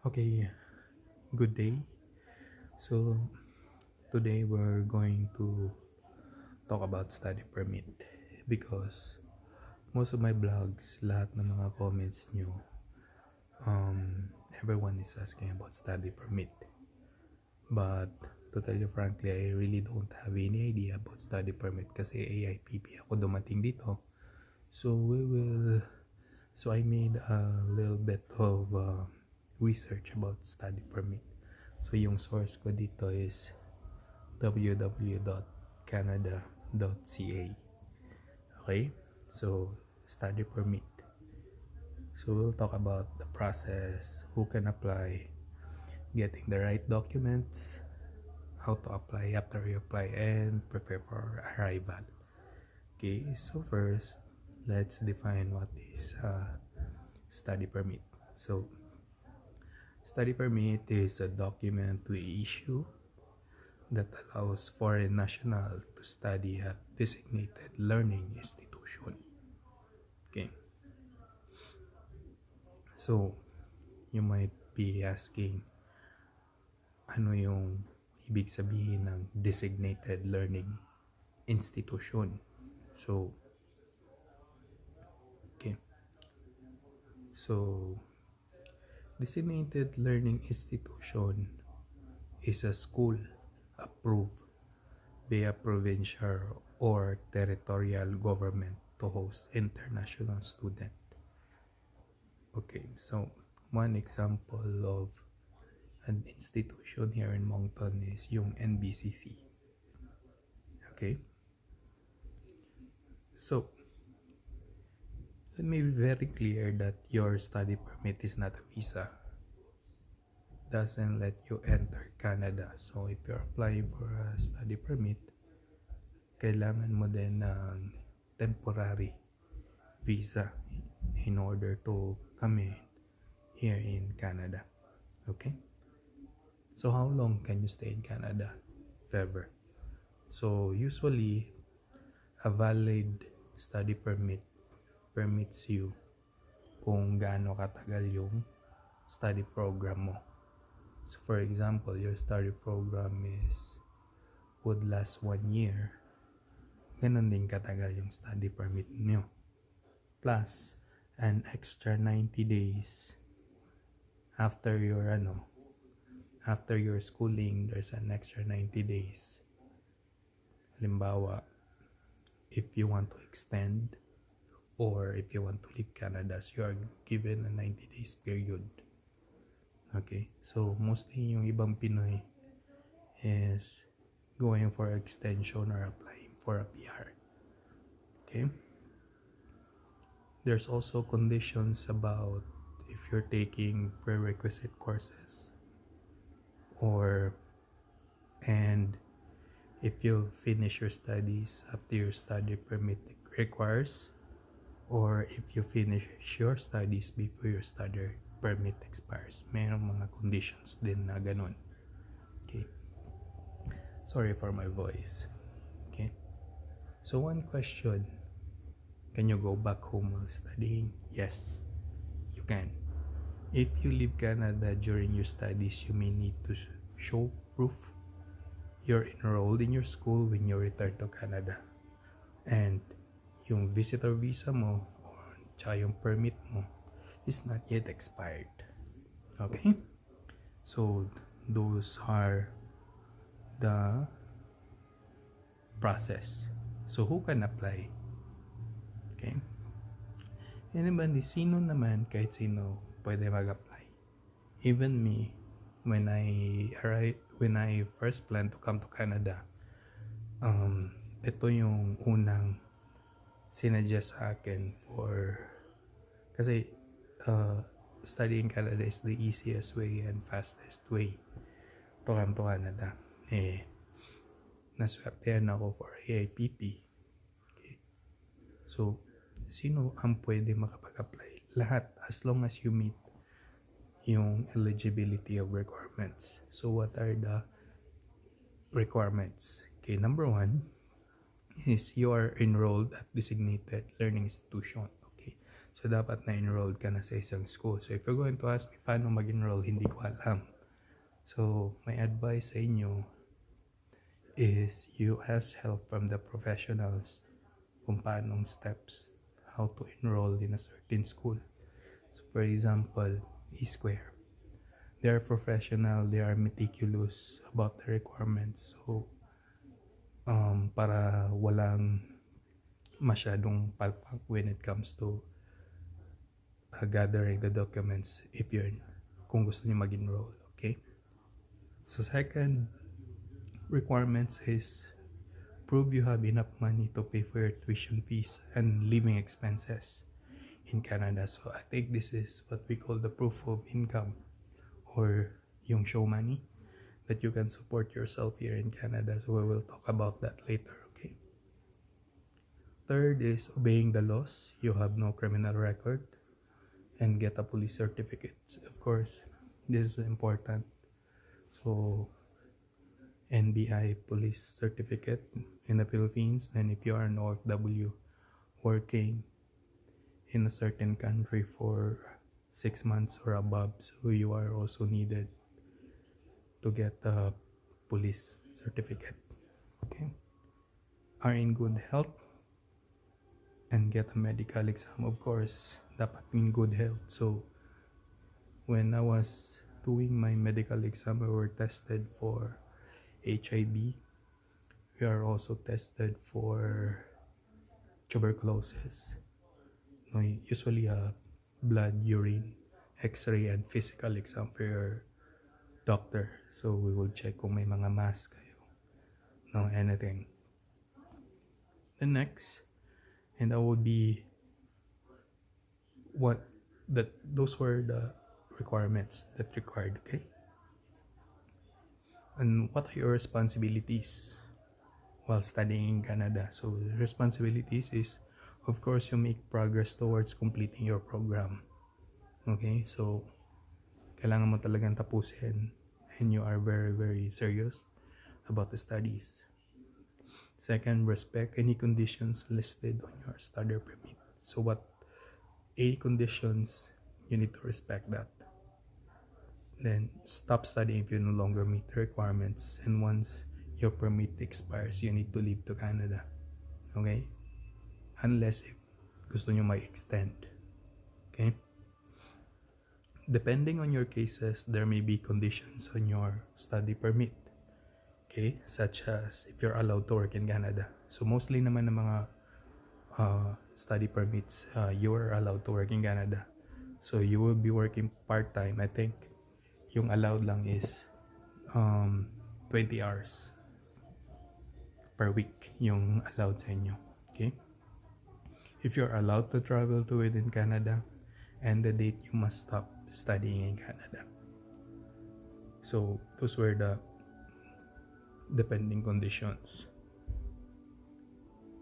Okay, good day. So, today we're going to talk about study permit because most of my vlogs, lahat ng mga comments nyo, everyone is asking about study permit. But, to tell you frankly, I really don't have any idea about study permit kasi AIPP ako dumating dito. So, I made a little bit of research about study permit. So, yung source ko dito is www.canada.ca. Okay? So, study permit. So, we'll talk about the process, who can apply, getting the right documents, how to apply after you apply, and prepare for arrival. Okay, so first, let's define what is study permit. So, study permit is a document we issue that allows foreign national to study at designated learning institution. Okay. So, you might be asking, ano yung ibig sabihin ng designated learning institution? So, okay. So, designated learning institution is a school approved by a provincial or territorial government to host international student. Okay, so one example of an institution here in Moncton is yung NBCC. Okay, so let me be very clear that your study permit is not a visa. Doesn't let you enter Canada. So if you're applying for a study permit, kailangan mo din ng temporary visa in order to come in here in Canada. Okay? So how long can you stay in Canada, if ever? So usually, a valid study permit permits you kung gaano katagal yung study program mo. So for example, your study program would last 1 year. Ganon din katagal yung study permit nyo. Plus, an extra 90 days after your schooling, there's an extra 90 days. Halimbawa, if you want to extend or if you want to leave Canada, so you are given a 90 days period. Okay, so mostly yung ibang Pinoy is going for extension or applying for a PR. Okay, there's also conditions about if you're taking prerequisite courses and if you finish your studies after your study permit requires, or if you finish your studies before your study permit expires. Mayroong mga conditions din na ganun. Okay. Sorry for my voice. Okay. So one question, can you go back home while studying? Yes, you can. If you leave Canada during your studies, you may need to show proof you're enrolled in your school when you return to Canada. And yung visitor visa mo or tsaka yung permit mo is not yet expired. Okay? So, those are the process. So, who can apply? Okay? Anybody, sino naman, kahit sino, pwede mag-apply. Even me, when I first planned to come to Canada, ito yung unang sinuggest sa akin kasi studying Canada is the easiest way and fastest way to come to Canada. Naswertehan ako for AIPP. Okay. So, sino ang pwede makapag-apply? Lahat, as long as you meet yung eligibility of requirements. So, what are the requirements? Okay, number 1 is you are enrolled at designated learning institution. Okay, So, dapat na-enrolled ka na sa isang school. So, if you're going to ask me paano mag-enroll, hindi ko alam. So, my advice sa inyo is you ask help from the professionals kung paanong steps, how to enroll in a certain school. So, for example, E-Square. They are professional, they are meticulous about the requirements. So, para walang masyadong palpak when it comes to gathering the documents kung gusto niyo mag-enroll, okay? So second requirements is prove you have enough money to pay for your tuition fees and living expenses in Canada. So I think this is what we call the proof of income or yung show money that you can support yourself here in Canada. So we will talk about that later, okay? Third is obeying the laws. You have no criminal record and get a police certificate. Of course, this is important. So, NBI police certificate in the Philippines. And if you are an OFW working in a certain country for 6 months or above, so you are also needed to get a police certificate. Okay. Are in good health and get a medical exam. Of course, dapat in good health. So, when I was doing my medical exam, we were tested for HIV. We are also tested for tuberculosis. No, usually a blood, urine, X-ray, and physical exam for your doctor. So we will check kung may mga mask kayo. No, anything. The next, and that would be those were the requirements that required, okay? And what are your responsibilities while studying in Canada? So the responsibilities is, of course, you make progress towards completing your program. Okay, so kailangan mo talagang tapusin and you are very, very serious about the studies. Second, respect any conditions listed on your study permit. So any conditions, you need to respect that. Then stop studying if you no longer meet the requirements, and once your permit expires, you need to leave to Canada. Okay? Unless if gusto nyo mag-extend. Okay? Depending on your cases, there may be conditions on your study permit. Okay? Such as if you're allowed to work in Canada. So mostly naman ng mga study permits, you are allowed to work in Canada. So you will be working part-time. I think yung allowed lang is 20 hours per week yung allowed sa inyo. Okay? If you're allowed to travel to within Canada, and the date you must stop studying in Canada. So those were the depending conditions.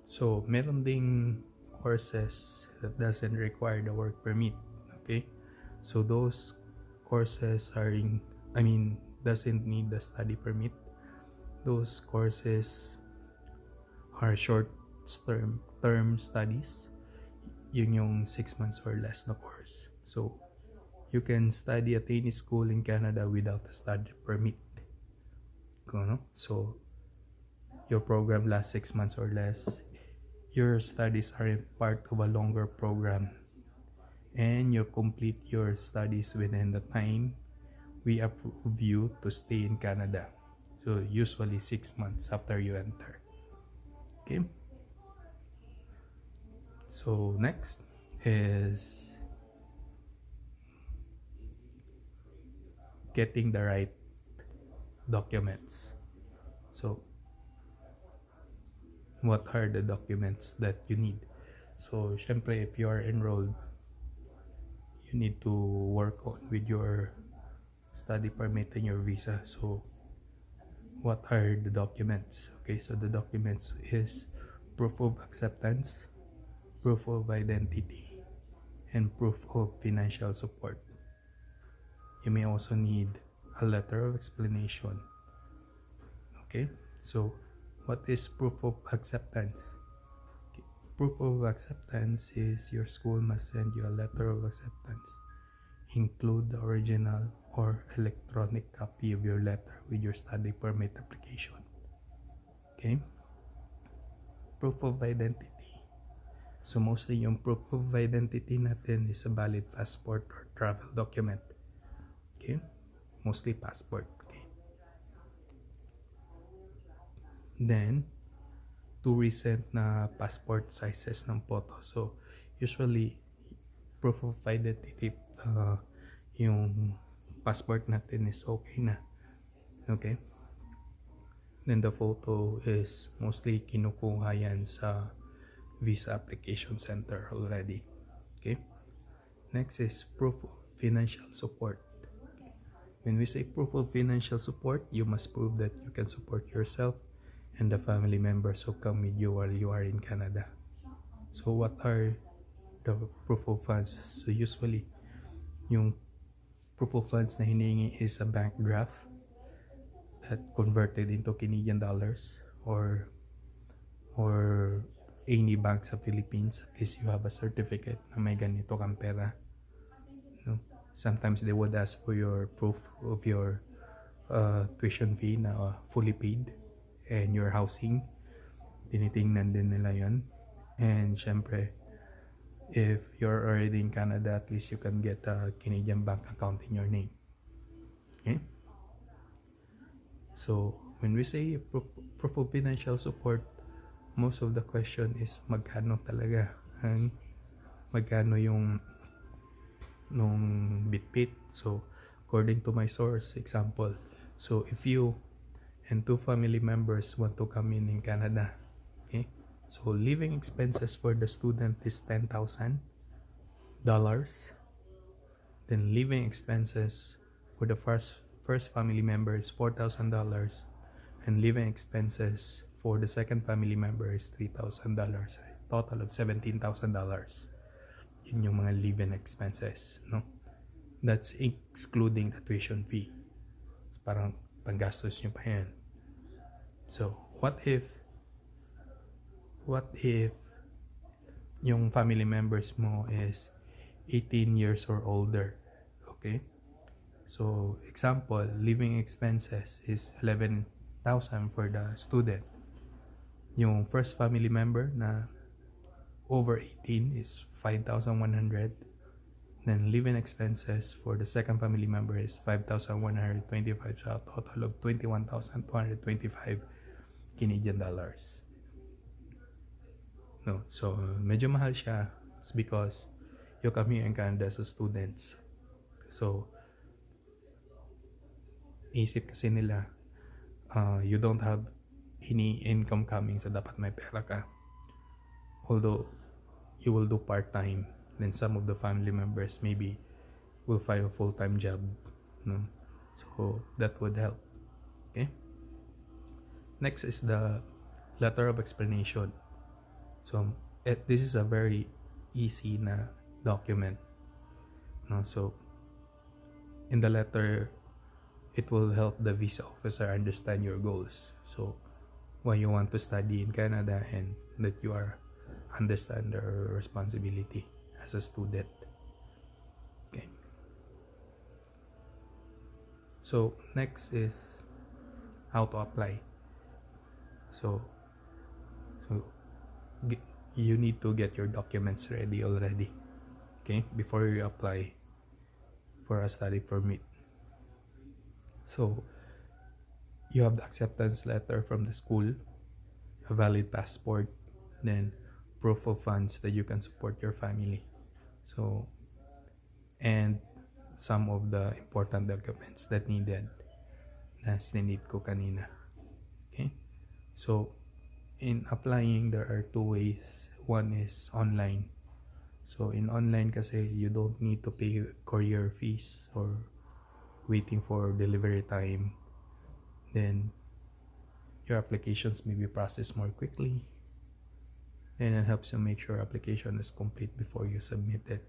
So meron ding courses that doesn't require the work permit. Okay? So those courses doesn't need the study permit. Those courses are short term studies. Yun yung 6 months or less na course. So you can study at any school in Canada without a study permit. So your program lasts 6 months or less. Your studies are part of a longer program, and you complete your studies within the time we approve you to stay in Canada. So usually 6 months after you enter. Okay? So next is getting the right documents. So what are the documents that you need? So syempre, if you are enrolled, you need to work on with your study permit and your visa. So what are the documents? Okay, so the documents is proof of acceptance, proof of identity, and proof of financial support. You may also need a letter of explanation. Okay, so what is proof of acceptance? Okay. proof of acceptance is your school must send you a letter of acceptance. Include the original or electronic copy of your letter with your study permit application. Okay? Proof of identity. So mostly yung proof of identity natin is a valid passport or travel document. Okay? Mostly passport. Okay? Then, two recent na passport sizes ng photo. So, usually, proof of identity, yung passport natin is okay na. Okay? Then the photo is mostly kinukuha yan sa visa application center already. Okay? Next is proof of financial support. When we say proof of financial support, you must prove that you can support yourself and the family members who come with you while you are in Canada. So what are the proof of funds? So usually, yung proof of funds na hinihingi is a bank draft that converted into Canadian dollars or any bank sa Philippines. At least you have a certificate na may ganito kang pera. No? Sometimes they would ask for your proof of your tuition fee na fully paid and your housing. Tinitingnan din nila yon. And syempre, if you're already in Canada, at least you can get a Canadian bank account in your name. Okay? So, when we say proof of financial support, most of the question is magkano talaga and magkano yung nung bitbit. So, according to my source, example, so if you and two family members want to come in Canada, okay, so living expenses for the student is $10,000. Then living expenses for the first family member is $4,000, and living expenses for the second family member is $3,000. Total of $17,000. Yun yung mga living expenses, no? That's excluding the tuition fee. So, parang panggastos nyo pa yan. So, what if yung family members mo is 18 years or older? Okay? So, example, living expenses is 11,000 for the student. Yung first family member na over 18 is 5,100. Then living expenses for the second family member is 5,125. So, a total of 21,225 Canadian dollars. No, so medyo mahal siya. It's because you come here in Canada as students. So, isip kasi nila, you don't have any income coming, so dapat may pera ka. Although, you will do part-time, then some of the family members maybe will find a full-time job. No? So, that would help. Okay? Next is the letter of explanation. So, this is a very easy na document. No? So, in the letter, it will help the visa officer understand your goals. So, why you want to study in Canada and that you are understand their responsibility as a student. Okay. So, next is how to apply. So you need to get your documents ready already. Okay, before you apply for a study permit. So, you have the acceptance letter from the school, a valid passport, then proof of funds that you can support your family. So, and some of the important documents that needed na sinid ko kanina. Okay? So, in applying, there are two ways. One is online. So, in online kasi, you don't need to pay courier fees or waiting for delivery time. Then, your applications may be processed more quickly. Then, it helps you make sure application is complete before you submit it.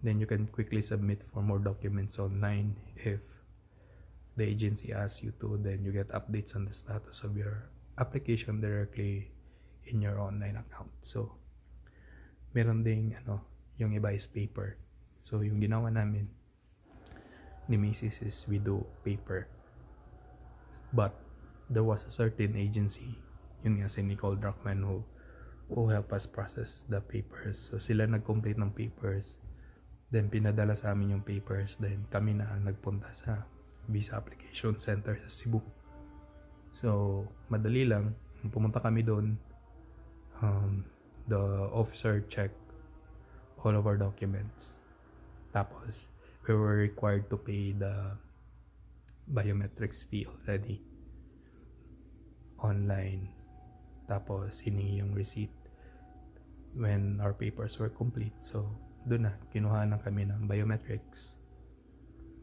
Then, you can quickly submit for more documents online. If the agency asks you to, then you get updates on the status of your application directly in your online account. So, meron ding yung iba is paper. So yung ginawa namin ni Macy's is we do paper. But there was a certain agency, yun nga si Nicole Druckmann, who help us process the papers. So sila nag-complete ng papers, then pinadala sa amin yung papers, then kami na ang nagpunta sa visa application center sa Cebu. So madali lang, pumunta kami doon, the officer checked all of our documents, tapos we were required to pay the biometrics fee already online, tapos hiningi yung receipt when our papers were complete. So doon na kinuha na kami ng biometrics,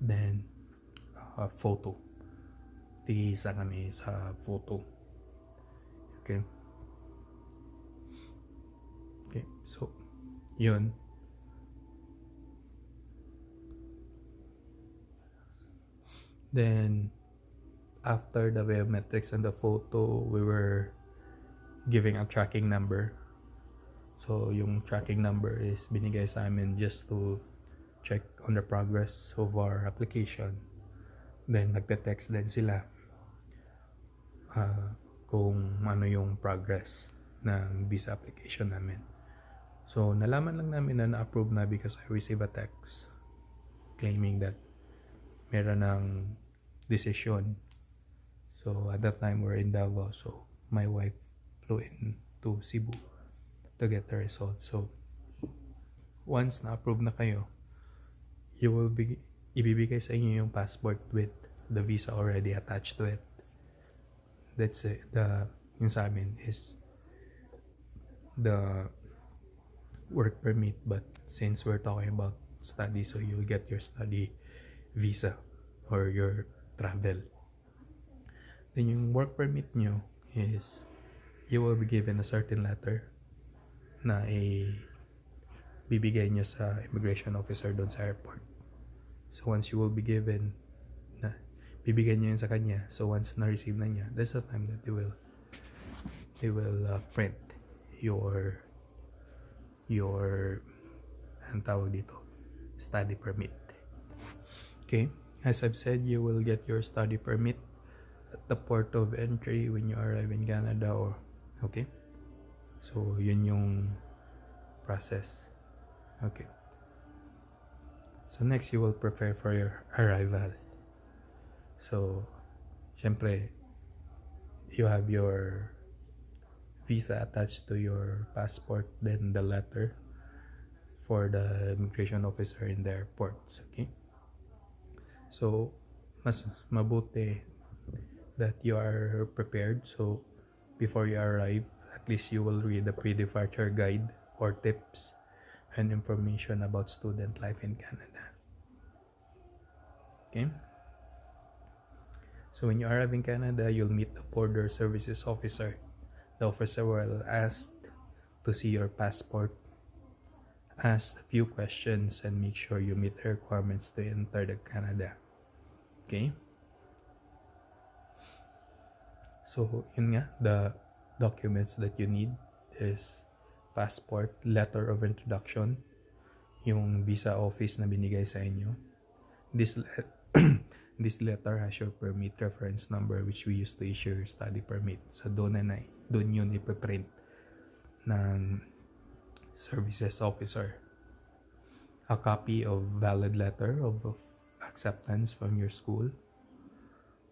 then photo, tigisa kami sa photo. Okay, so yun. Then after the biometrics and the photo, we were giving a tracking number. So yung tracking number is binigay sa amin just to check on the progress of our application. Then nagte-text din sila kung ano yung progress ng visa application namin. So nalaman lang namin na na-approve na because I received a text claiming that meron ng decision. So at that time we're in Davao, so my wife flew in to Cebu to get the result. So once na-approve na kayo, you will be ibibigay sa inyo yung passport with the visa already attached to it. That's it. Yung sa amin is the work permit, but since we're talking about study, so you'll get your study visa or your travel. Then yung work permit nyo is you will be given a certain letter na bibigay nyo sa immigration officer doon sa airport. So once you will be given na bibigyan nyo yun sa kanya, so once na-receive na niya, that's the time that they will print your ang tawag dito, study permit. Okay, as I've said, you will get your study permit at the port of entry when you arrive in Canada, or okay, so yun yung process. Okay, so next you will prepare for your arrival. So syempre you have your visa attached to your passport, then the letter for the immigration officer in the airports. Okay, so mas mabuti that you are prepared. So before you arrive, at least you will read the pre-departure guide or tips and information about student life in Canada. Okay, so when you arrive in Canada, you'll meet the border services officer. The officer will ask to see your passport, ask a few questions, and make sure you meet the requirements to enter the Canada. Okay, so yun nga, the documents that you need is passport, letter of introduction, yung visa office na binigay sa inyo. This letter has your permit reference number which we use to issue your study permit. So doon yun ipiprint ng services officer. A copy of valid letter of acceptance from your school,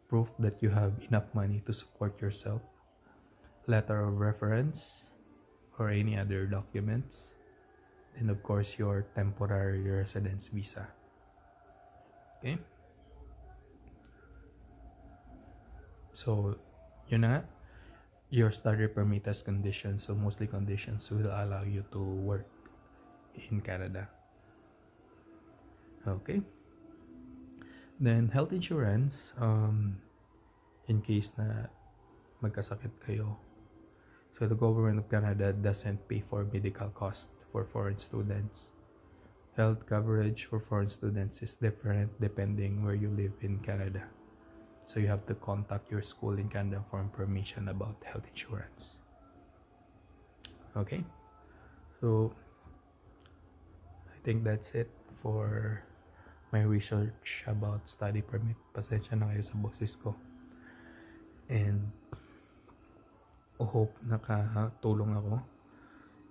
proof that you have enough money to support yourself, letter of reference or any other documents, and of course your temporary residence visa. Okay, so yun na nga, your study permit has conditions, so mostly conditions will allow you to work in Canada. Okay, then health insurance, in case na magkasakit kayo, so the government of Canada doesn't pay for medical costs for foreign students. Health coverage for foreign students is different depending where you live in Canada. So you have to contact your school in Canada for information about health insurance. Okay, so think that's it for my research about study permit. Pasensya na kayo sa boses ko. And hope nakatulong ako.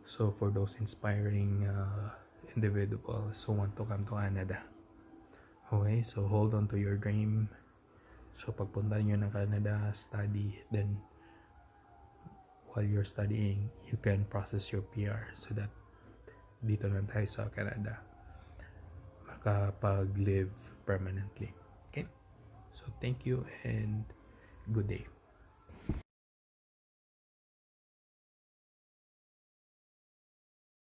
So for those inspiring individuals who want to come to Canada. Okay, so hold on to your dream. So pagpunta nyo ng Canada, study, then while you're studying, you can process your PR so that dito lang tayo sa Canada makapag-live permanently. Okay? So thank you and good day.